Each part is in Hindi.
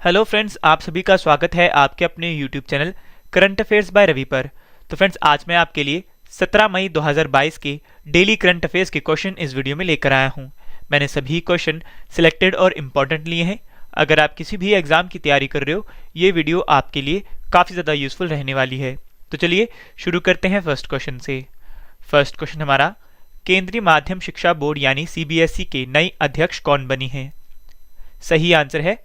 हेलो फ्रेंड्स, आप सभी का स्वागत है आपके अपने YouTube channel current affairs by Ravi पर। तो फ्रेंड्स, आज मैं आपके लिए 17 मई 2022 के डेली करंट अफेयर्स के क्वेश्चन इस वीडियो में लेकर आया हूं। मैंने सभी क्वेश्चन सिलेक्टेड और इम्पोर्टेंट लिए हैं। अगर आप किसी भी एग्जाम की तैयारी कर रहे हो, ये वीडियो आपके लिए काफ़ी ज़्यादा यूजफुल रहने वाली है। तो चलिए शुरू करते हैं फर्स्ट क्वेश्चन से। फर्स्ट क्वेश्चन हमारा, केंद्रीय माध्यम शिक्षा बोर्ड यानी CBSE के नई अध्यक्ष कौन बनी है? सही आंसर है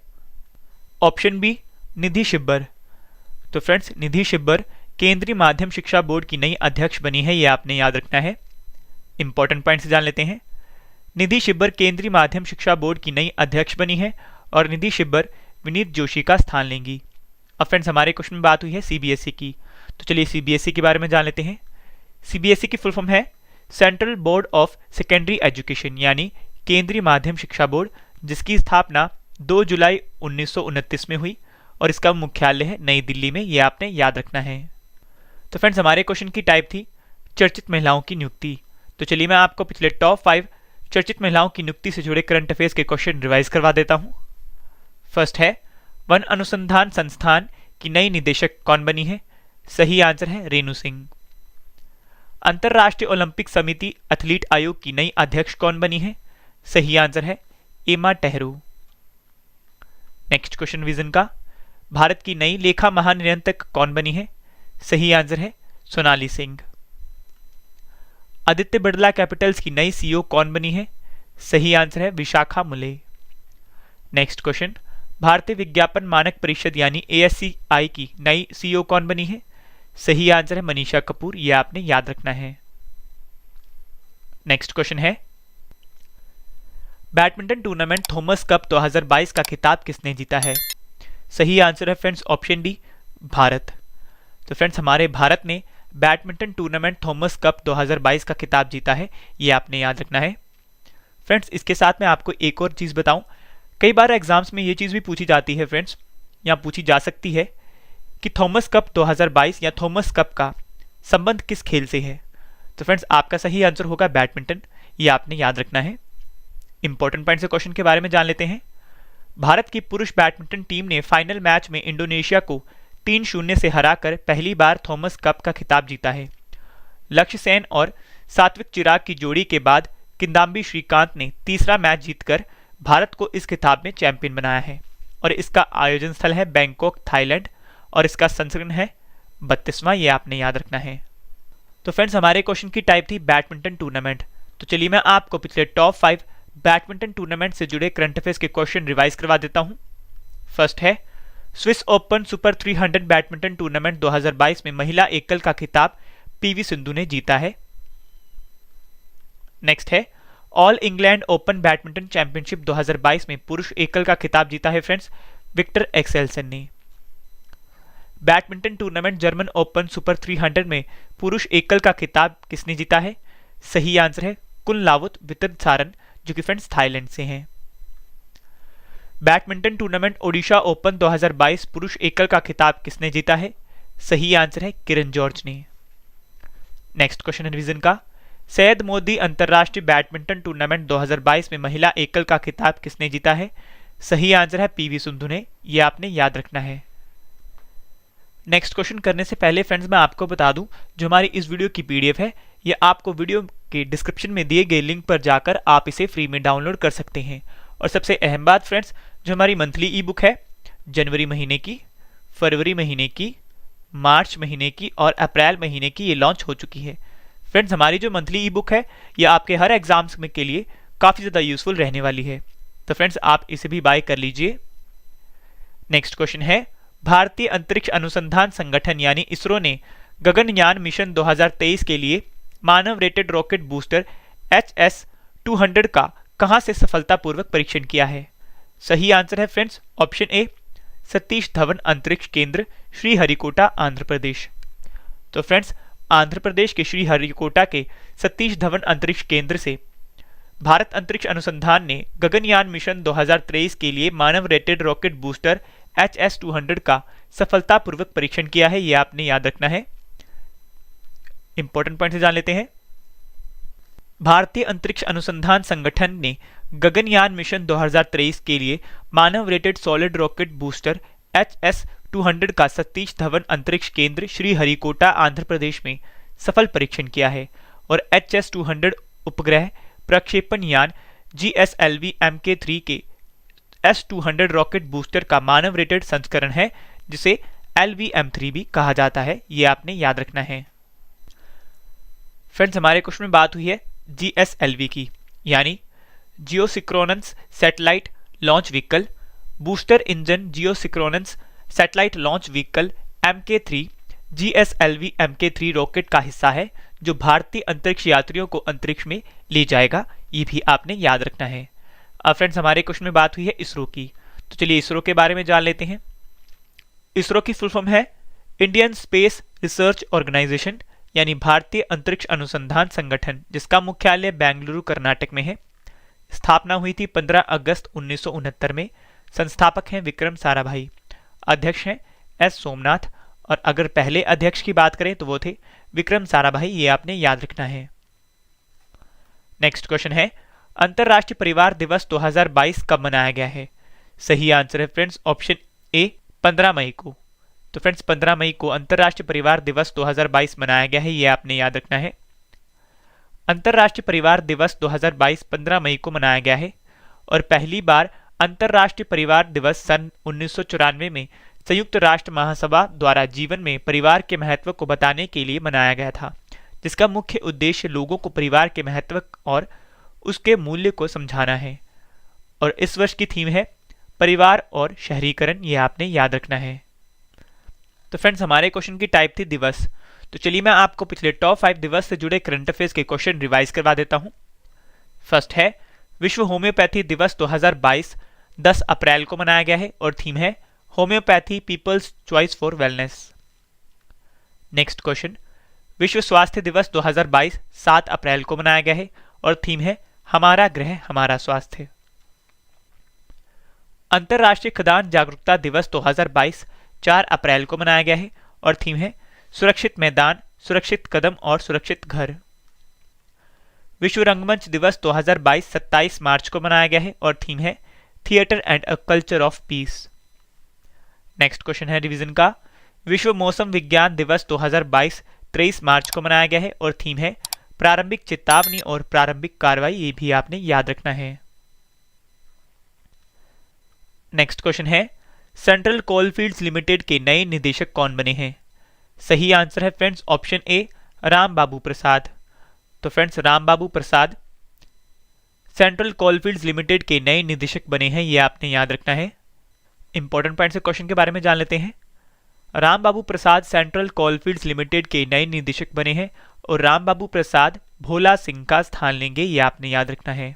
ऑप्शन बी, निधि शिब्बर। तो फ्रेंड्स, निधि शिब्बर केंद्रीय माध्यम शिक्षा बोर्ड की नई अध्यक्ष बनी है, ये आपने याद रखना है। इंपॉर्टेंट पॉइंट से जान लेते हैं। निधि शिब्बर केंद्रीय माध्यम शिक्षा बोर्ड की नई अध्यक्ष बनी है और निधि शिब्बर विनीत जोशी का स्थान लेंगी। अब फ्रेंड्स, हमारे क्वेश्चन में बात हुई है CBSE की, तो चलिए CBSE के बारे में जान लेते हैं। CBSE की फुल फॉर्म है central board of secondary education यानी केंद्रीय माध्यम शिक्षा बोर्ड, जिसकी स्थापना 2 जुलाई 1929 में हुई और इसका मुख्यालय है नई दिल्ली में, ये आपने याद रखना है। तो फ्रेंड्स, हमारे क्वेश्चन की टाइप थी चर्चित महिलाओं की नियुक्ति। तो चलिए मैं आपको पिछले टॉप 5 चर्चित महिलाओं की नियुक्ति से जुड़े करंट अफेयर्स के क्वेश्चन रिवाइज करवा देता हूं। फर्स्ट है, वन अनुसंधान संस्थान की नई निदेशक कौन बनी है? सही आंसर है रेणु सिंह। अंतरराष्ट्रीय ओलंपिक समिति एथलीट आयोग की नई अध्यक्ष कौन बनी है? सही आंसर है एमा टहरू। नेक्स्ट क्वेश्चन विजन का, भारत की नई लेखा महानियंत्रक कौन बनी है? सही आंसर है सोनाली सिंह। आदित्य बिड़ला कैपिटल्स की नई CEO कौन बनी है? सही आंसर है विशाखा मुले। नेक्स्ट क्वेश्चन, भारतीय विज्ञापन मानक परिषद यानी ASCI की नई CEO कौन बनी है? सही आंसर है मनीषा कपूर, यह आपने याद रखना है। नेक्स्ट क्वेश्चन है, बैडमिंटन टूर्नामेंट थॉमस कप 2022 का खिताब किसने जीता है? सही आंसर है फ्रेंड्स ऑप्शन डी, भारत। तो फ्रेंड्स, हमारे भारत ने बैडमिंटन टूर्नामेंट थॉमस कप 2022 का खिताब जीता है, ये आपने याद रखना है। फ्रेंड्स, इसके साथ मैं आपको एक और चीज़ बताऊं, कई बार एग्जाम्स में ये चीज़ भी पूछी जाती है फ्रेंड्स, या पूछी जा सकती है कि थॉमस कप 2022 या थॉमस कप का संबंध किस खेल से है? तो फ्रेंड्स, आपका सही आंसर होगा बैडमिंटन, ये आपने याद रखना है। इंपॉर्टेंट पॉइंट से क्वेश्चन के बारे में जान लेते हैं। भारत की पुरुष बैडमिंटन टीम ने फाइनल मैच में इंडोनेशिया को 3-0 से हराकर पहली बार थॉमस कप का खिताब जीता है। लक्ष्य सेन और सात्विक चिराग की जोड़ी के बाद किदांबी श्रीकांत ने तीसरा मैच जीतकर भारत को इस खिताब में चैंपियन बनाया है और इसका आयोजन स्थल है बैंकॉक, थाईलैंड और इसका संस्करण है 32वां, ये आपने याद रखना है। तो फ्रेंड्स, हमारे क्वेश्चन की टाइप थी बैडमिंटन टूर्नामेंट। तो चलिए मैं आपको पिछले टॉप 5 बैडमिंटन टूर्नामेंट से जुड़े करंट अफेयर्स के क्वेश्चन रिवाइज करवा देता हूं। फर्स्ट है, Swiss open super 300 badminton tournament 2022 में महिला एकल का खिताब PV सिंधु ने जीता है। नेक्स्ट है, all England open badminton championship 2022 में पुरुष एकल का खिताब जीता है फ्रेंड्स विक्टर एक्सेल्सन ने। Badminton tournament German open super 300 में पुरुष एकल का खिताब किसने जीता है? सही आंसर है कुनलावुत वितरसारन, जो कि फ्रेंड्स थाईलैंड से हैं। बैडमिंटन टूर्नामेंट ओडिशा ओपन 2022 पुरुष एकल का खिताब किसने जीता है? सही आंसर है किरण जॉर्ज ने। नेक्स्ट क्वेश्चन रिवीजन का, सैयद मोदी अंतरराष्ट्रीय बैडमिंटन टूर्नामेंट 2022 में महिला एकल का खिताब किसने जीता है? सही आंसर है PV सिंधु ने, यह आपने याद रखना है। नेक्स्ट क्वेश्चन करने से पहले फ्रेंड्स, मैं आपको बता दूं, जो हमारी इस वीडियो की PDF है, ये आपको वीडियो के डिस्क्रिप्शन में दिए गए लिंक पर जाकर आप इसे फ्री में डाउनलोड कर सकते हैं। और सबसे अहम बात फ्रेंड्स, जो हमारी मंथली ई-बुक है जनवरी महीने की, फरवरी महीने की, मार्च महीने की और अप्रैल महीने की, ये लॉन्च हो चुकी है। फ्रेंड्स, हमारी जो मंथली ई-बुक है ये आपके हर एग्जाम्स में के लिए काफ़ी ज़्यादा यूजफुल रहने वाली है। तो फ्रेंड्स, आप इसे भी बाय कर लीजिए। नेक्स्ट क्वेश्चन है, भारतीय अंतरिक्ष अनुसंधान संगठन यानी इसरो ने गगनयान मिशन 2023 के लिए मानव रेटेड रॉकेट बूस्टर HS-200 का कहां से सफलतापूर्वक परीक्षण किया है? सही आंसर है friends option A, Satish Dhawan अंतरिक्ष केंद्र, श्रीहरिकोटा, आंध्र प्रदेश। तो फ्रेंड्स, आंध्र प्रदेश के श्रीहरिकोटा के सतीश धवन अंतरिक्ष केंद्र से भारत अंतरिक्ष अनुसंधान ने गगनयान मिशन 2023 के लिए मानव रेटेड रॉकेट बूस्टर HS-200 का सफलतापूर्वक परीक्षण किया है, यह आपने याद रखना है। इंपॉर्टेंट पॉइंट से जान लेते हैं। भारतीय अंतरिक्ष अनुसंधान संगठन ने गगनयान मिशन 2023 के लिए मानव rated solid rocket booster HS-200 का सतीश धवन अंतरिक्ष केंद्र श्रीहरिकोटा आंध्र प्रदेश में सफल परीक्षण किया है और HS-200 उपग्रह प्रक्षेपण यान GSLV Mk3 के S-200 रॉकेट बूस्टर का मानव रेटेड संस्करण है, जिसे LVM-3 भी कहा जाता है। ये आपने याद रखना है। फ्रेंड्स, हमारे क्वेश्चन में बात हुई है GSLV की, यानी geosynchronous satellite launch vehicle booster engine geosynchronous satellite launch vehicle Mk3 GSLV Mk3 rocket का हिस्सा है जो भारतीय अंतरिक्ष यात्रियों को अंतरिक्ष में ले जाएगा। ये भी आपने याद रखना है। अब फ्रेंड्स, हमारे क्वेश्चन में बात हुई है इसरो की, तो चलिए इसरो के बारे में जान लेते हैं। इसरो की फुल फॉर्म है इंडियन स्पेस रिसर्च ऑर्गेनाइजेशन, यानी भारतीय अंतरिक्ष अनुसंधान संगठन, जिसका मुख्यालय बेंगलुरु कर्नाटक में है। स्थापना हुई थी 15 अगस्त 1969 में। संस्थापक हैं विक्रम साराभाई, अध्यक्ष हैं S सोमनाथ, और अगर पहले अध्यक्ष की बात करें तो वो थे विक्रम साराभाई। ये आपने याद रखना है। नेक्स्ट क्वेश्चन है अंतरराष्ट्रीय परिवार दिवस 2022 कब मनाया गया है? सही आंसर है फ्रेंड्स ऑप्शन ए 15 मई को। तो फ्रेंड्स 15 मई को अंतरराष्ट्रीय परिवार दिवस 2022 मनाया गया है। ये आपने याद रखना है। अंतरराष्ट्रीय परिवार दिवस 2022 15 मई को मनाया गया है और पहली बार अंतरराष्ट्रीय परिवार दिवस सन 1994 में संयुक्त राष्ट्र महासभा द्वारा जीवन में परिवार के महत्व को बताने के लिए मनाया गया था, जिसका मुख्य उद्देश्य लोगों को परिवार के महत्व और उसके मूल्य को समझाना है। और इस वर्ष की थीम है परिवार और शहरीकरण। ये आपने याद रखना है। तो फ्रेंड्स, हमारे क्वेश्चन की टाइप थी दिवस। तो चलिए मैं आपको पिछले टॉप 5 दिवस से जुड़े करंट अफेयर्स के क्वेश्चन रिवाइज करवा देता हूं। फर्स्ट है विश्व होम्योपैथी दिवस 2022 10 अप्रैल को मनाया गया है और थीम है homeopathy people's choice for wellness. Next question विश्व स्वास्थ्य दिवस 2022 7 अप्रैल को मनाया गया है और थीम है हमारा ग्रह हमारा स्वास्थ्य। अंतरराष्ट्रीय खदान जागरूकता दिवस 2022 4 अप्रैल को मनाया गया है और थीम है सुरक्षित मैदान, सुरक्षित कदम और सुरक्षित घर। विश्व रंगमंच दिवस 2022 27 मार्च को मनाया गया है और थीम है theatre and a culture of peace. Next question है रिवीजन का विश्व मौसम विज्ञान दिवस 2022 23 मार्च को मनाया गया है और थीम है प्रारंभिक चेतावनी और प्रारंभिक कार्रवाई। ये भी आपने याद रखना है। नेक्स्ट क्वेश्चन है सेंट्रल कोलफील्ड्स लिमिटेड के नए निदेशक कौन बने हैं? सही आंसर है फ्रेंड्स ऑप्शन ए राम बाबू प्रसाद। तो फ्रेंड्स राम बाबू प्रसाद सेंट्रल कोलफील्ड्स लिमिटेड के नए निदेशक बने हैं। ये आपने याद रखना है। इंपॉर्टेंट पॉइंट से क्वेश्चन के बारे में जान लेते हैं। राम बाबू प्रसाद सेंट्रल कोलफील्ड्स लिमिटेड के नए निदेशक बने हैं और राम बाबू प्रसाद भोला सिंह का स्थान लेंगे। ये आपने याद रखना है।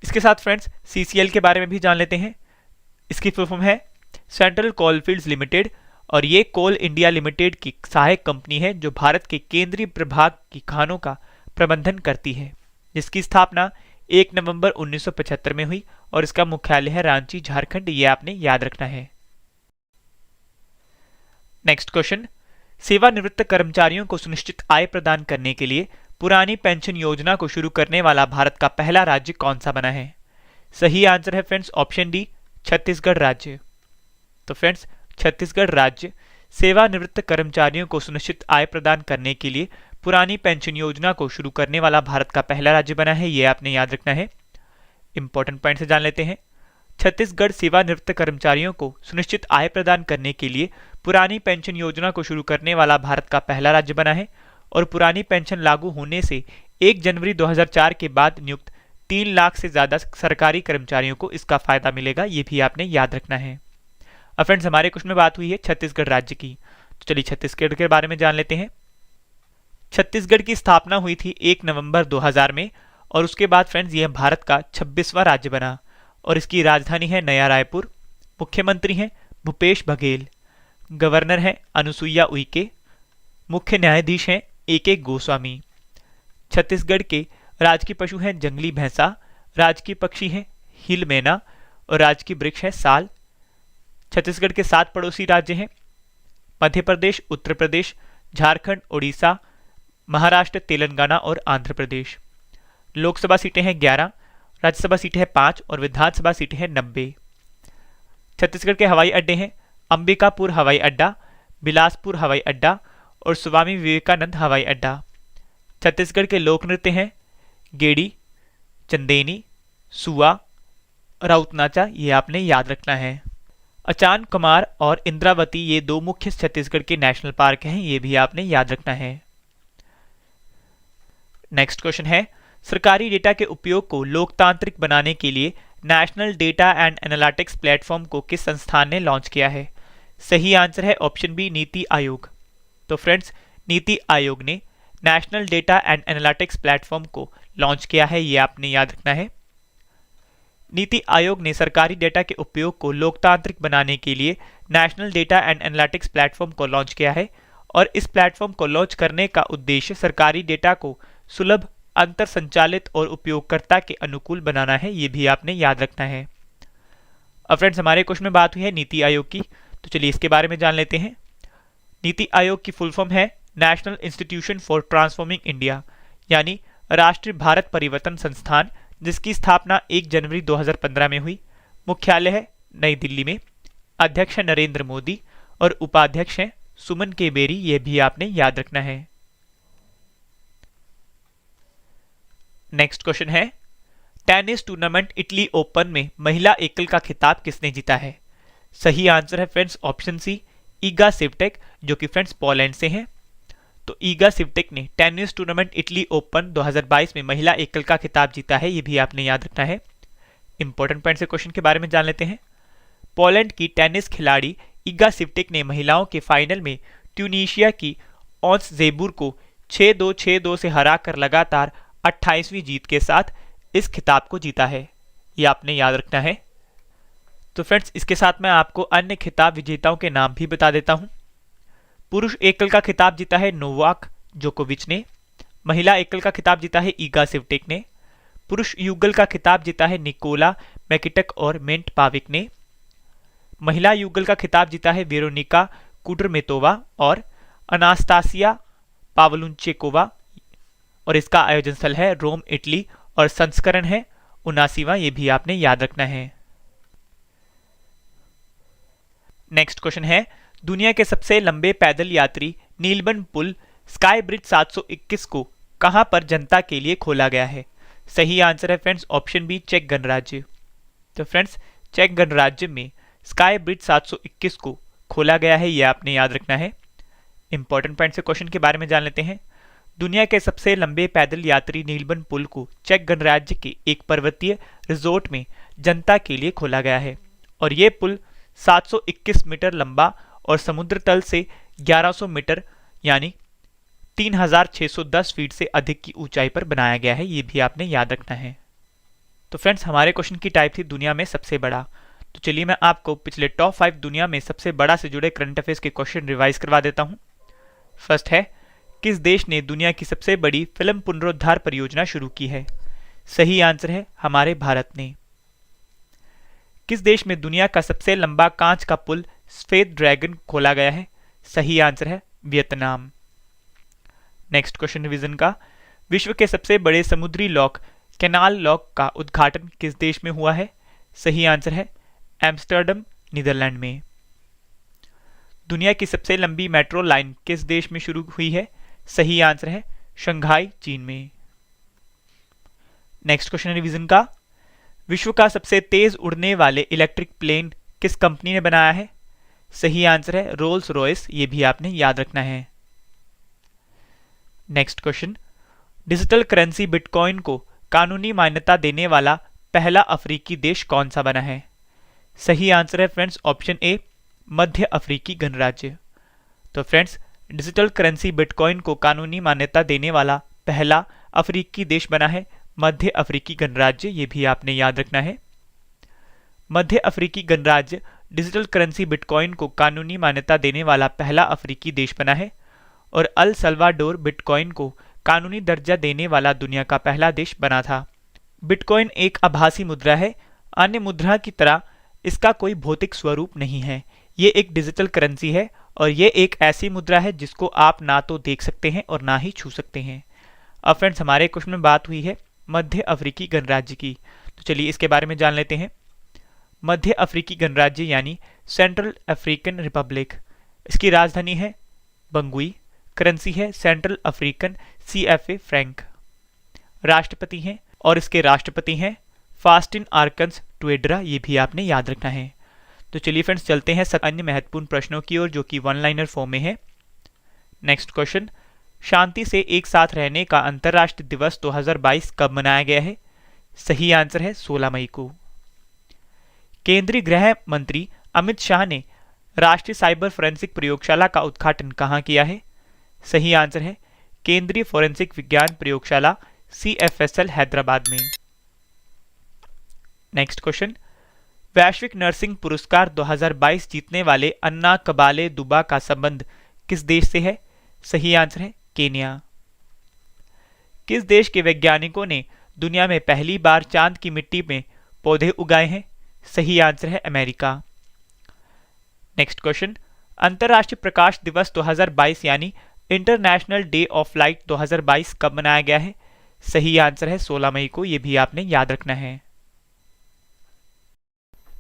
इसके साथ फ्रेंड्स CCL के बारे में भी जान लेते हैं। इसकी फुल फॉर्म है सेंट्रल कोलफील्ड्स लिमिटेड और ये कोल इंडिया लिमिटेड की सहायक कंपनी है जो भारत के केंद्रीय प्रभाग की खानों का प्रबंधन करती है, जिसकी स्थापना 1 नवंबर 1975 में हुई और इसका मुख्यालय है रांची, झारखंड। ये आपने याद रखना है। नेक्स्ट क्वेश्चन सेवानिवृत्त कर्मचारियों को सुनिश्चित आय प्रदान करने के लिए पुरानी पेंशन योजना को शुरू करने वाला भारत का पहला राज्य कौन सा बना है? सही आंसर है फ्रेंड्स ऑप्शन डी छत्तीसगढ़ राज्य। तो फ्रेंड्स छत्तीसगढ़ राज्य सेवानिवृत्त कर्मचारियों को सुनिश्चित आय प्रदान करने के लिए पुरानी पेंशन योजना को शुरू करने वाला भारत का पहला राज्य बना है। ये आपने याद रखना है। इंपॉर्टेंट पॉइंट से जान लेते हैं। छत्तीसगढ़ सेवानिवृत्त कर्मचारियों को सुनिश्चित आय प्रदान करने के लिए पुरानी पेंशन योजना को शुरू करने वाला भारत का पहला राज्य बना है और पुरानी पेंशन लागू होने से 1 जनवरी 2004 के बाद नियुक्त 3 लाख से ज्यादा सरकारी कर्मचारियों को इसका फायदा मिलेगा। ये भी आपने याद रखना है। अब फ्रेंड्स हमारे क्वेश्चन में बात हुई है छत्तीसगढ़ राज्य की, तो चलिए छत्तीसगढ़ के बारे में जान लेते हैं। छत्तीसगढ़ की स्थापना हुई थी 1 नवंबर 2000 में और उसके बाद फ्रेंड्स यह भारत का 26वां राज्य बना और इसकी राजधानी है नया रायपुर। मुख्यमंत्री हैं भूपेश बघेल, गवर्नर हैं अनुसुईया उइके, मुख्य न्यायाधीश हैं A.K. गोस्वामी। छत्तीसगढ़ के राजकीय पशु हैं जंगली भैंसा, राजकीय पक्षी हैं हिल मैना और राजकीय वृक्ष है साल। छत्तीसगढ़ के 7 पड़ोसी राज्य हैं मध्य प्रदेश, उत्तर प्रदेश, झारखंड, ओडिशा, महाराष्ट्र, तेलंगाना और आंध्र प्रदेश। लोकसभा सीटें हैं 11, राज्यसभा सीटें हैं 5 और विधानसभा सीटें हैं 90। छत्तीसगढ़ के हवाई अड्डे हैं अंबिकापुर हवाई अड्डा, बिलासपुर हवाई अड्डा और स्वामी विवेकानंद हवाई अड्डा। छत्तीसगढ़ के लोक नृत्य हैं गेड़ी, चंदेनी, सुआ, राउतनाचा, ये आपने याद रखना है। अचान कुमार और इंद्रावती ये 2 मुख्य छत्तीसगढ़ के नेशनल पार्क हैं, ये भी आपने याद रखना है। नेक्स्ट क्वेश्चन है, सरकारी डेटा के उपयोग को लोकतांत्रिक बनाने के लिए national data and analytics platform को किस संस्थान ने लॉन्च किया है? सही आंसर है ऑप्शन बी, नीति आयोग। तो फ्रेंड्स, नीति आयोग ने national data and analytics platform को लॉन्च किया है, ये आपने याद रखना है। नीति आयोग ने सरकारी डेटा के उपयोग को लोकतांत्रिक बनाने के लिए national data and analytics platform को लॉन्च किया है और इस प्लेटफॉर्म को लॉन्च करने का उद्देश्य सरकारी डेटा को सुलभ, अंतर संचालित और उपयोगकर्ता के अनुकूल बनाना है, ये भी आपने याद रखना है। अब फ्रेंड्स, हमारे क्वेश्चन में बात हुई है नीति आयोग की, तो चलिए इसके बारे में जान लेते हैं। नीति आयोग की फुल फॉर्म है national institution for transforming India, यानी राष्ट्रीय भारत परिवर्तन संस्थान, जिसकी स्थापना 1 जनवरी 2015 में हुई। मुख्यालय है नई दिल्ली में। अध्यक्ष है नरेंद्र मोदी और उपाध्यक्ष हैं सुमन के बेरी, ये भी आपने याद रखना है। नेक्स्ट क्वेश्चन है, टेनिस टूर्नामेंट इटली ओपन में महिला एकल का खिताब किसने जीता है? सही आंसर है friends option C, Iga Swiatek, जो कि फ्रेंड्स पोलैंड से हैं। तो ईगा स्विएटेक ने टेनिस टूर्नामेंट इटली ओपन 2022 में महिला एकल का खिताब जीता है, ये भी आपने याद रखना है। इंपॉर्टेंट पॉइंट से क्वेश्चन के बारे में जान लेते हैं। पोलैंड की टेनिस खिलाड़ी ईगा स्विएटेक ने महिलाओं के फाइनल में ट्यूनीशिया की ऑन्स जेबूर को 6-2, 6-2 से हराकर लगातार 28वीं जीत के साथ इस खिताब को जीता है, ये आपने याद रखना है। तो फ्रेंड्स, इसके साथ मैं आपको अन्य खिताब विजेताओं के नाम भी बता देता हूं। पुरुष एकल का खिताब जीता है नोवाक जोकोविच ने। महिला एकल का खिताब जीता है ईगा स्विएटेक ने। पुरुष युगल का खिताब जीता है निकोला मैकिटक और मेंट पाविक ने। महिला युगल का खिताब जीता है वेरोनिका कुडरमेतोवा और अनास्तासिया पावलुंचेकोवा और इसका आयोजन स्थल है रोम, इटली और संस्करण है 79वां, ये भी आपने याद रखना है। नेक्स्ट क्वेश्चन है, दुनिया के सबसे लंबे पैदल यात्री नीलबन पुल स्काई ब्रिज 721 को कहां पर जनता के लिए खोला गया है? सही आंसर है फ्रेंड्स ऑप्शन बी, चेक गणराज्य। तो फ्रेंड्स, चेक गणराज्य में स्काई ब्रिज 721 को खोला गया है, यह आपने याद रखना है। इंपॉर्टेंट पॉइंट से क्वेश्चन के बारे में जान लेते हैं। दुनिया के सबसे लंबे पैदल यात्री नीलबन पुल को चेक गणराज्य के एक पर्वतीय रिजोर्ट में जनता के लिए खोला गया है और ये पुल 721 मीटर लंबा और समुद्र तल से 1100 मीटर यानी 3610 फीट से अधिक की ऊंचाई पर बनाया गया है, ये भी आपने याद रखना है। तो फ्रेंड्स, हमारे क्वेश्चन की टाइप थी दुनिया में सबसे बड़ा। तो चलिए मैं आपको पिछले टॉप 5 दुनिया में सबसे बड़ा से जुड़े करंट अफेयर्स के क्वेश्चन रिवाइज करवा देता हूं। फर्स्ट है, किस देश ने दुनिया की सबसे बड़ी फिल्म पुनरुद्धार परियोजना शुरू की है? सही आंसर है हमारे भारत ने। किस देश में दुनिया का सबसे लंबा कांच का पुल सफेद ड्रैगन खोला गया है? सही आंसर है वियतनाम। नेक्स्ट क्वेश्चन रिवीजन का, विश्व के सबसे बड़े समुद्री लॉक कैनाल लॉक का उद्घाटन किस देश में हुआ है? सही आंसर है एम्स्टर्डम, नीदरलैंड में। दुनिया की सबसे लंबी मेट्रो लाइन किस देश में शुरू हुई है? सही आंसर है शंघाई, चीन में। नेक्स्ट क्वेश्चन रिवीजन का, विश्व का सबसे तेज उड़ने वाले इलेक्ट्रिक प्लेन किस कंपनी ने बनाया है? सही आंसर है रोल्स रॉयस, ये भी आपने याद रखना है। Next question, digital currency bitcoin को कानूनी मान्यता देने वाला पहला अफ्रीकी देश कौन सा बना है? सही आंसर है फ्रेंड्स ऑप्शन ए, मध्य अफ्रीकी गणराज्य। तो फ्रेंड्स, डिजिटल करेंसी बिटकॉइन को कानूनी मान्यता देने वाला पहला अफ्रीकी देश बना है मध्य अफ्रीकी गणराज्य, ये भी आपने याद रखना है। मध्य अफ्रीकी गणराज्य डिजिटल करेंसी बिटकॉइन को कानूनी मान्यता देने वाला पहला अफ्रीकी देश बना है और अल सल्वाडोर बिटकॉइन को कानूनी दर्जा देने वाला दुनिया का पहला देश बना था। बिटकॉइन एक आभासी मुद्रा है, अन्य मुद्रा की तरह इसका कोई भौतिक स्वरूप नहीं है। ये एक डिजिटल करेंसी है और ये एक ऐसी मुद्रा है जिसको आप ना तो देख सकते हैं और ना ही छू सकते हैं। अब फ्रेंड्स, हमारे क्वेश्चन में बात हुई है मध्य अफ्रीकी गणराज्य की। तो चलिए इसके बारे में जान लेते हैं। मध्य अफ्रीकी गणराज्य यानी सेंट्रल अफ्रीकन रिपब्लिक, इसकी राजधानी है बंगुई, करेंसी है सेंट्रल अफ्रीकन CFA फ्रैंक, राष्ट्रपति हैं और इसके राष्ट्रपति हैं फास्टिन आर्कन्स टुएड्रा, ये भी आपने याद रखना है। तो चलिए फ्रेंड्स चलते हैं अन्य महत्वपूर्ण प्रश्नों की ओर जो कि वन लाइनर फॉर्म में है। नेक्स्ट क्वेश्चन, शांति से एक साथ रहने का अंतर्राष्ट्रीय दिवस 2022 कब मनाया गया है? सही आंसर है 16 मई को। केंद्रीय गृह मंत्री अमित शाह ने राष्ट्रीय साइबर फोरेंसिक प्रयोगशाला का उद्घाटन कहाँ किया है? सही आंसर है केंद्रीय फोरेंसिक विज्ञान प्रयोगशाला CFSL हैदराबाद में। नेक्स्ट क्वेश्चन, वैश्विक नर्सिंग पुरस्कार 2022 जीतने वाले अन्ना कबाले दुबा का संबंध किस देश से है? सही आंसर है केन्या। किस देश के वैज्ञानिकों ने दुनिया में पहली बार चांद की मिट्टी में पौधे उगाए हैं? सही आंसर है अमेरिका। नेक्स्ट क्वेश्चन, अंतर्राष्ट्रीय प्रकाश दिवस 2022 यानी इंटरनेशनल डे ऑफ लाइट 2022 कब मनाया गया है? सही आंसर है 16 मई को, यह भी आपने याद रखना है।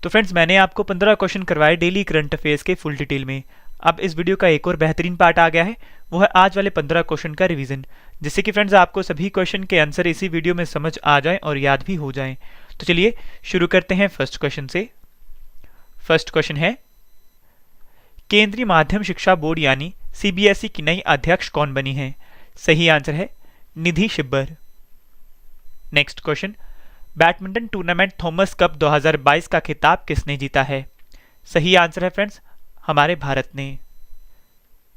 तो फ्रेंड्स मैंने आपको 15 क्वेश्चन करवाए डेली करंट अफेयर्स के फुल डिटेल में। अब इस वीडियो का एक और बेहतरीन पार्ट आ गया है, वो है आज वाले 15 क्वेश्चन का रिवीजन, जिससे कि फ्रेंड्स आपको सभी क्वेश्चन के आंसर इसी वीडियो में समझ आ जाएं और याद भी हो जाएं। तो चलिए शुरू करते हैं फर्स्ट क्वेश्चन से। फर्स्ट क्वेश्चन है, केंद्रीय माध्यमिक शिक्षा बोर्ड यानी CBSE की नई अध्यक्ष कौन बनी है? सही आंसर है Nidhi Shibber. Next question, badminton tournament Thomas Cup 2022 का खिताब किसने जीता है? सही आंसर है फ्रेंड्स हमारे भारत ने।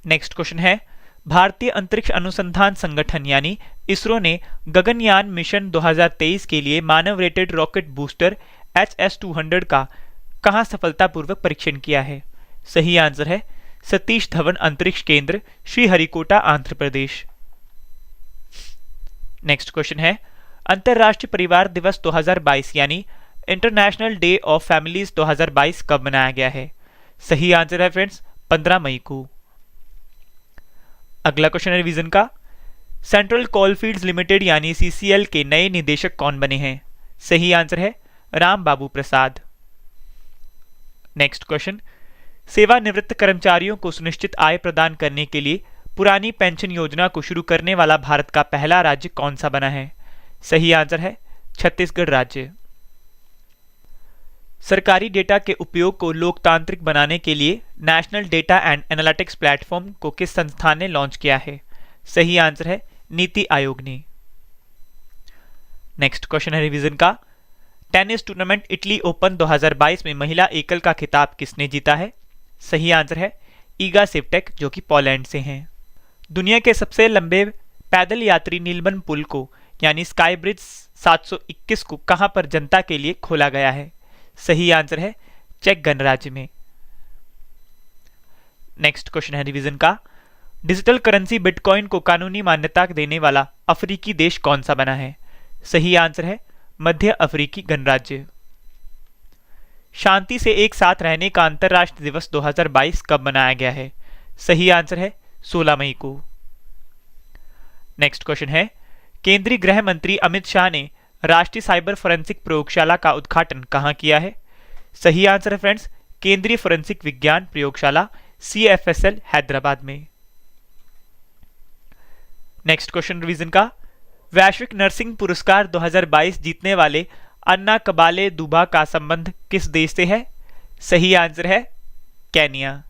नेक्स्ट क्वेश्चन है, भारतीय अंतरिक्ष अनुसंधान संगठन यानी इसरो ने गगनयान मिशन 2023 के लिए मानव रेटेड रॉकेट बूस्टर HS-200 का कहां सफलतापूर्वक परीक्षण किया है? सही आंसर है सतीश धवन अंतरिक्ष केंद्र, श्रीहरिकोटा, आंध्र प्रदेश। नेक्स्ट क्वेश्चन है, अंतर्राष्ट्रीय परिवार दिवस 2022 यानी इंटरनेशनल डे ऑफ फैमिलीज 2022 कब मनाया गया है? सही आंसर है फ्रेंड्स 15 मई को। अगला क्वेश्चन है रिवीजन का, सेंट्रल कोलफील्ड्स लिमिटेड यानी CCL के नए निदेशक कौन बने हैं? सही आंसर है राम बाबू प्रसाद। नेक्स्ट क्वेश्चन, सेवानिवृत्त कर्मचारियों को सुनिश्चित आय प्रदान करने के लिए पुरानी पेंशन योजना को शुरू करने वाला भारत का पहला राज्य कौन सा बना है? सही आंसर है छत्तीसगढ़ राज्य। सरकारी डेटा के उपयोग को लोकतांत्रिक बनाने के लिए national data and analytics platform को किस संस्थान ने लॉन्च किया है? सही आंसर है नीति आयोग ने। नेक्स्ट क्वेश्चन है रिवीजन का, टेनिस टूर्नामेंट इटली ओपन 2022 में महिला एकल का खिताब किसने जीता है? सही आंसर है ईगा स्विएटेक जो कि पोलैंड से हैं। दुनिया के सबसे लंबे पैदल यात्री नीलबन पुल को यानी स्काई ब्रिज 721 को कहां पर जनता के लिए खोला गया है? सही आंसर है चेक गणराज्य में। नेक्स्ट क्वेश्चन है रिवीजन का, डिजिटल करेंसी बिटकॉइन को कानूनी मान्यता देने वाला अफ्रीकी देश कौन सा बना है? सही आंसर है मध्य अफ्रीकी गणराज्य। शांति से एक साथ रहने का अंतर्राष्ट्रीय दिवस 2022 कब मनाया गया है? सही आंसर है 16 मई को। नेक्स्ट क्वेश्चन है, केंद्रीय गृह मंत्री अमित शाह ने राष्ट्रीय साइबर फोरेंसिक प्रयोगशाला का उद्घाटन कहां किया है? सही आंसर है फ्रेंड्स केंद्रीय फोरेंसिक विज्ञान प्रयोगशाला CFSL हैदराबाद में। नेक्स्ट क्वेश्चन रिवीजन का, वैश्विक नर्सिंग पुरस्कार 2022 जीतने वाले अन्ना कबाले दुबा का संबंध किस देश से है? सही आंसर है केन्या।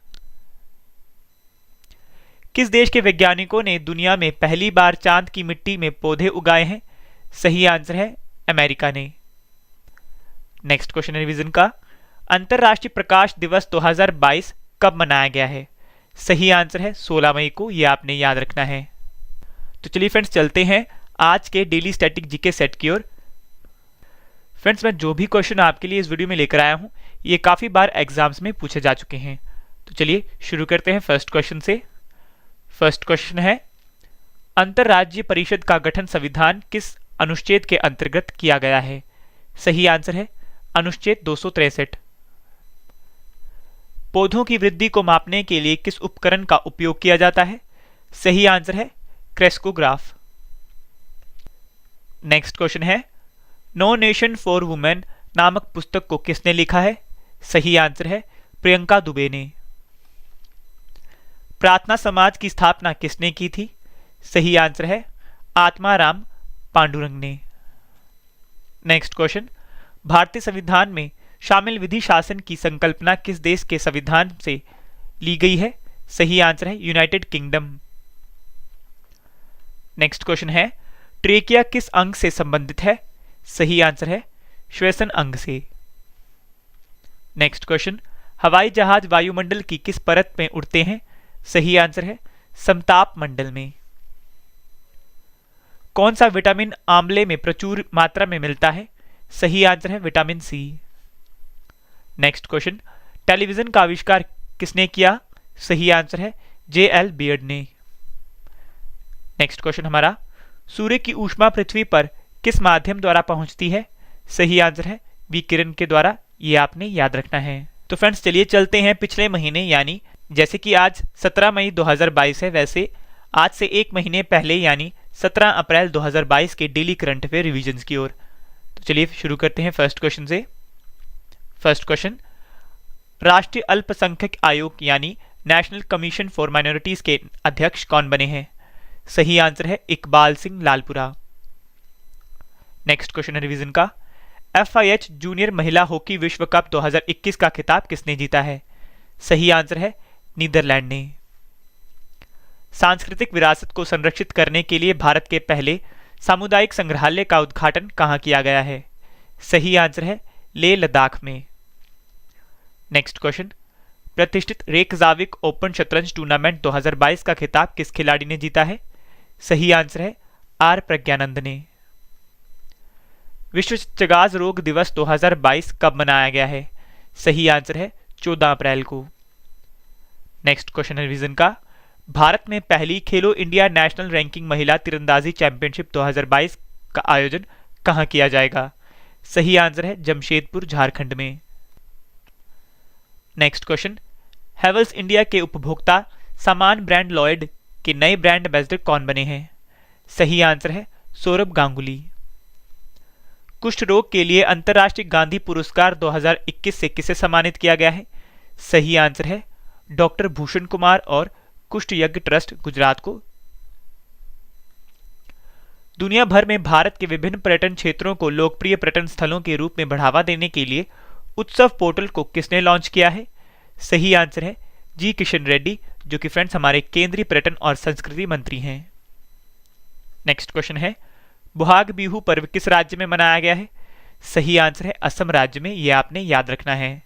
किस देश के वैज्ञानिकों ने दुनिया में पहली बार चांद की मिट्टी में पौधे उगाए हैं? सही आंसर है अमेरिका ने। नेक्स्ट क्वेश्चन रिवीजन का, अंतर्राष्ट्रीय प्रकाश दिवस 2022 कब मनाया गया है? सही आंसर है 16 मई को, यह आपने याद रखना है। तो चलिए फ्रेंड्स चलते हैं आज के डेली स्टैटिक जीके सेट की ओर। फ्रेंड्स मैं जो भी क्वेश्चन आपके लिए इस वीडियो में लेकर आया हूं ये काफी बार एग्जाम्स में पूछे जा चुके हैं। तो चलिए शुरू करते हैं फर्स्ट क्वेश्चन से। फर्स्ट क्वेश्चन है, अंतरराज्यीय परिषद का गठन संविधान किस अनुच्छेद के अंतर्गत किया गया है? सही आंसर है अनुच्छेद 263। पौधों की वृद्धि को मापने के लिए किस उपकरण का उपयोग किया जाता है? सही आंसर है क्रेस्कोग्राफ। नेक्स्ट क्वेश्चन है, नो नेशन फॉर वुमेन नामक पुस्तक को किसने लिखा है? सही आंसर है प्रियंका दुबे ने। प्रार्थना समाज की स्थापना किसने की थी? सही आंसर है आत्माराम पांडुरंग ने। नेक्स्ट क्वेश्चन, भारतीय संविधान में शामिल विधि शासन की संकल्पना किस देश के संविधान से ली गई है? सही आंसर है यूनाइटेड किंगडम। नेक्स्ट क्वेश्चन है, ट्रेकिया किस अंग से संबंधित है? सही आंसर है श्वसन अंग से। नेक्स्ट क्वेश्चन, हवाई जहाज वायुमंडल की किस परत में उड़ते हैं? सही आंसर है समताप मंडल में। कौन सा विटामिन आंवले में प्रचुर मात्रा में मिलता है? सही आंसर है vitamin C. Next question, television का आविष्कार किसने किया? सही आंसर है J.L. बियर्ड ने। नेक्स्ट क्वेश्चन हमारा, सूर्य की ऊष्मा पृथ्वी पर किस माध्यम द्वारा पहुंचती है? सही आंसर है विकिरण के द्वारा। ये आपने याद रखना है। तो फ्रेंड्स चलिए चलते हैं पिछले महीने, यानी जैसे कि आज 17 मई 2022 है, वैसे आज से एक महीने पहले यानी 17 अप्रैल 2022 के डेली करंट अफेयर रिविजन की ओर। तो चलिए शुरू करते हैं फर्स्ट क्वेश्चन से। फर्स्ट क्वेश्चन, राष्ट्रीय अल्पसंख्यक आयोग यानी नेशनल कमीशन फॉर माइनॉरिटीज के अध्यक्ष कौन बने हैं? सही आंसर है इकबाल सिंह लालपुरा। नेक्स्ट क्वेश्चन है रिवीजन का, FIH जूनियर महिला हॉकी विश्व कप 2021 का खिताब किसने जीता है? सही आंसर है नीदरलैंड ने। सांस्कृतिक विरासत को संरक्षित करने के लिए भारत के पहले सामुदायिक संग्रहालय का उद्घाटन कहां किया गया है? सही आंसर है लेह लद्दाख में। नेक्स्ट क्वेश्चन, प्रतिष्ठित रेकजाविक ओपन शतरंज टूर्नामेंट 2022 का खिताब किस खिलाड़ी ने जीता है? सही आंसर है आर प्रज्ञानंद ने। विश्व चगास रोग दिवस 2022 कब मनाया गया है? सही आंसर है 14 अप्रैल को। नेक्स्ट क्वेश्चन रिवीजन का, भारत में पहली खेलो इंडिया नेशनल रैंकिंग महिला तीरंदाजी चैंपियनशिप 2022 का आयोजन कहां किया जाएगा? सही आंसर है जमशेदपुर झारखंड में। नेक्स्ट क्वेश्चन, हैवेल्स इंडिया के उपभोक्ता सामान ब्रांड लॉयड के नए ब्रांड एम्बेसडर कौन बने हैं? सही आंसर है सौरभ गांगुली। कुष्ठ रोग के लिए अंतर्राष्ट्रीय गांधी पुरस्कार 2021 से किसे सम्मानित किया गया है? सही आंसर है डॉक्टर भूषण कुमार और कुष्ठ यज्ञ ट्रस्ट गुजरात को। दुनिया भर में भारत के विभिन्न पर्यटन क्षेत्रों को लोकप्रिय पर्यटन स्थलों के रूप में बढ़ावा देने के लिए उत्सव पोर्टल को किसने लॉन्च किया है? सही आंसर है जी किशन रेड्डी, जो कि फ्रेंड्स हमारे केंद्रीय पर्यटन और संस्कृति मंत्री हैं। नेक्स्ट क्वेश्चन है, बुहाग बिहू पर्व किस राज्य में मनाया गया है? सही आंसर है असम राज्य में। यह आपने याद रखना है।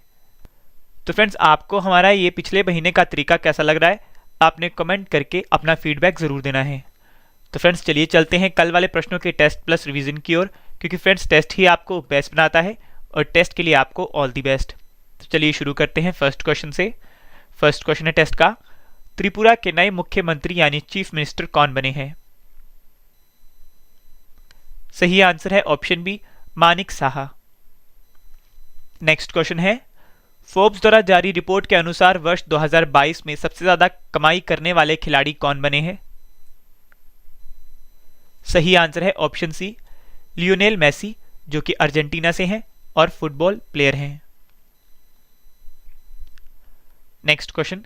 तो फ्रेंड्स आपको हमारा ये पिछले महीने का तरीका कैसा लग रहा है? आपने कमेंट करके अपना फीडबैक जरूर देना है। तो फ्रेंड्स चलिए चलते हैं कल वाले प्रश्नों के टेस्ट प्लस रिवीजन की ओर, क्योंकि फ्रेंड्स टेस्ट ही आपको बेस्ट बनाता है और टेस्ट के लिए आपको ऑल दी बेस्ट। तो चलिए शुरू करते हैं फर्स्ट क्वेश्चन से। फर्स्ट क्वेश्चन है टेस्ट का, त्रिपुरा के नए मुख्यमंत्री यानी चीफ मिनिस्टर कौन बने हैं? सही आंसर है option B Manik Saha. Next question है, फोर्ब्स द्वारा जारी रिपोर्ट के अनुसार वर्ष 2022 में सबसे ज्यादा कमाई करने वाले खिलाड़ी कौन बने हैं? सही आंसर है ऑप्शन सी लियोनेल मेसी, जो कि अर्जेंटीना से हैं और फुटबॉल प्लेयर हैं। नेक्स्ट क्वेश्चन,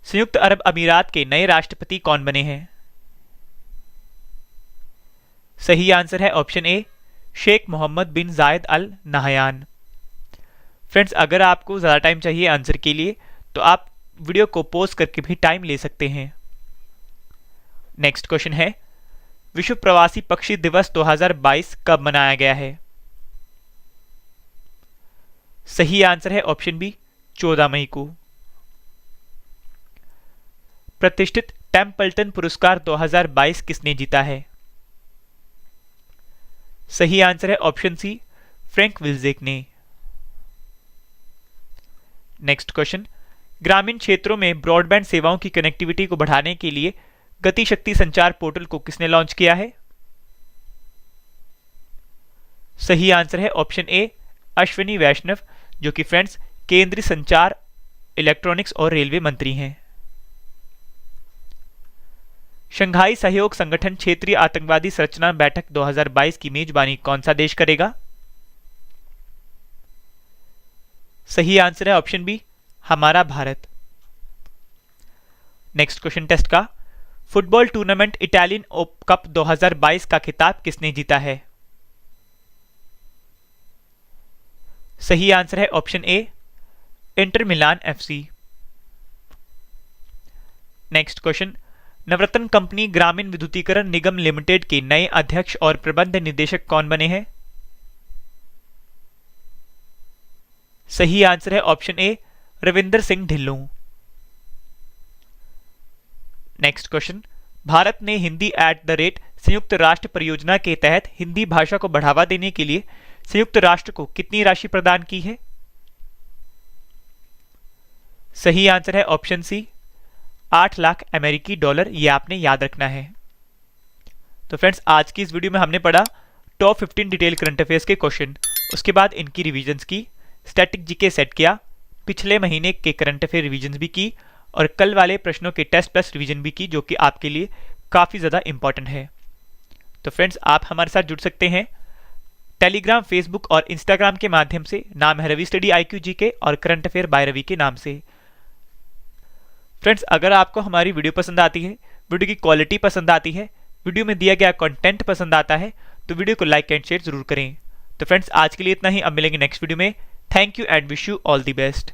संयुक्त अरब अमीरात के नए राष्ट्रपति कौन बने हैं? सही आंसर है ऑप्शन ए शेख मोहम्मद बिन जायद अल नहयान। फ्रेंड्स अगर आपको ज्यादा टाइम चाहिए आंसर के लिए तो आप वीडियो को पॉज करके भी टाइम ले सकते हैं। नेक्स्ट क्वेश्चन है, विश्व प्रवासी पक्षी दिवस 2022 कब मनाया गया है? सही आंसर है ऑप्शन बी 14 मई को। प्रतिष्ठित टेम्पल्टन पुरस्कार 2022 किसने जीता है? सही आंसर है ऑप्शन सी फ्रैंक विल्जेक ने। नेक्स्ट क्वेश्चन, ग्रामीण क्षेत्रों में ब्रॉडबैंड सेवाओं की कनेक्टिविटी को बढ़ाने के लिए गति शक्ति संचार पोर्टल को किसने लॉन्च किया है? सही आंसर है ऑप्शन ए अश्विनी वैष्णव, जो कि फ्रेंड्स केंद्रीय संचार, इलेक्ट्रॉनिक्स और रेलवे मंत्री हैं। शंघाई सहयोग संगठन क्षेत्रीय आतंकवादी संरचना बैठक 2022 की मेजबानी कौन सा देश करेगा? सही आंसर है ऑप्शन बी, हमारा भारत। नेक्स्ट क्वेश्चन टेस्ट का, फुटबॉल टूर्नामेंट इटालियन कप 2022 का खिताब किसने जीता है? सही आंसर है option A, Inter Milan FC. Next question, Navratna company ग्रामीण विद्युतीकरण निगम लिमिटेड के नए अध्यक्ष और प्रबंध निदेशक कौन बने हैं? सही आंसर है option A, Ravinder Singh Dhillon. Next question, Bharat ने हिंदी @ संयुक्त राष्ट्र परियोजना के तहत हिंदी भाषा को बढ़ावा देने के लिए संयुक्त राष्ट्र को कितनी राशि प्रदान की है? सही आंसर है ऑप्शन सी, 8 लाख अमेरिकी डॉलर। ये आपने याद रखना है। तो फ्रेंड्स, आज की इस वीडियो में हमने पढ़ा टॉप 15 डिटेल करंट अफेयर्स के क्वेश्चन, उसके बाद इनकी रिवीजन्स की, स्टैटिक जीके सेट किया, पिछले महीने के करंट अफेयर रिवीजन भी की और कल वाले प्रश्नों के टेस्ट प्लस रिवीजन भी की, जो कि आपके लिए काफ़ी ज़्यादा इंपॉर्टेंट है। तो फ्रेंड्स, आप हमारे साथ जुड़ सकते हैं टेलीग्राम, फेसबुक और इंस्टाग्राम के माध्यम से। नाम है रवि स्टडी IQ GK और करंट अफेयर बाय रवि के नाम से। फ्रेंड्स, अगर आपको हमारी वीडियो पसंद आती है, वीडियो की क्वालिटी पसंद आती है, वीडियो में दिया गया कंटेंट पसंद आता है, तो वीडियो को लाइक एंड शेयर जरूर करें। तो फ्रेंड्स, आज के लिए इतना ही। अब मिलेंगे नेक्स्ट वीडियो में। Thank you and wish you all the best.